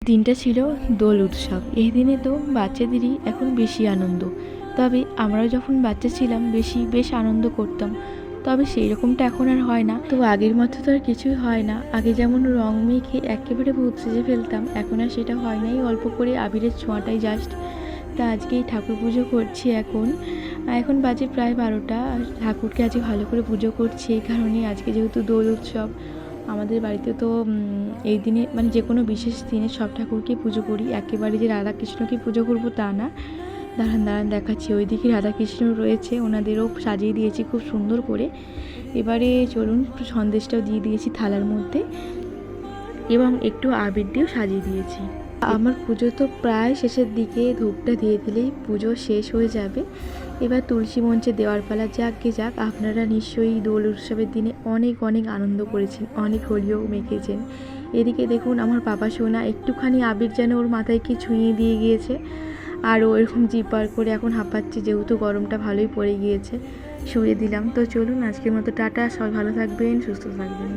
দিনটা ছিল দোল উৎসব। এই দিনে তো বাচ্চাদেরই এখন বেশি আনন্দ। তবে আমরাও যখন বাচ্চা ছিলাম বেশ আনন্দ করতাম। তবে সেই রকমটা এখন আর হয় না। তো আগের মতো তো আর কিছুই হয় না। আগে যেমন রং মেখে একেবারে ভূত সেজে ফেলতাম, এখন আর সেটা হয় নাই। অল্প করে আবিরের ছোঁয়াটাই জাস্ট। তা আজকেই ঠাকুর পুজো করছি এখন বাজে প্রায় 12টা। আর ঠাকুরকে আজকে ভালো করে পুজো করছি এই কারণে, আজকে যেহেতু দোল উৎসব। আমাদের বাড়িতে তো এই দিনে মানে যে কোনো বিশেষ দিনে সব ঠাকুরকে পুজো করি। একেবারে যে রাধাকৃষ্ণকে পুজো করব তা না। দাঁড়ান দেখাচ্ছি, ওইদিকে রাধাকৃষ্ণ রয়েছে, ওনাদেরও সাজিয়ে দিয়েছি খুব সুন্দর করে। এবারে চলুন, একটু সন্দেশটাও দিয়ে দিয়েছি থালার মধ্যে এবং একটু আবির দিয়েও সাজিয়ে দিয়েছি। আমার পুজো তো প্রায় শেষের দিকে, ধূপটা দিয়ে দিলেই পুজো শেষ হয়ে যাবে। এবার তুলসী মঞ্চে দেওয়ার পালা। যাক আপনারা নিশ্চয়ই দোল উৎসবের দিনে অনেক আনন্দ করেছেন, অনেক হোলিও মেখেছেন। এদিকে দেখুন আমার পাপা সোনা একটুখানি আবির যেন ওর মাথায় কি ছুঁয়ে দিয়ে গিয়েছে, আর ও এরকম জিভ বার করে এখন হাঁপাচ্ছে, যেহেতু গরমটা ভালোই পড়ে গিয়েছে। শুয়ে দিলাম। তো চলুন আজকের মতো টাটা, সবাই ভালো থাকবেন, সুস্থ থাকবেন।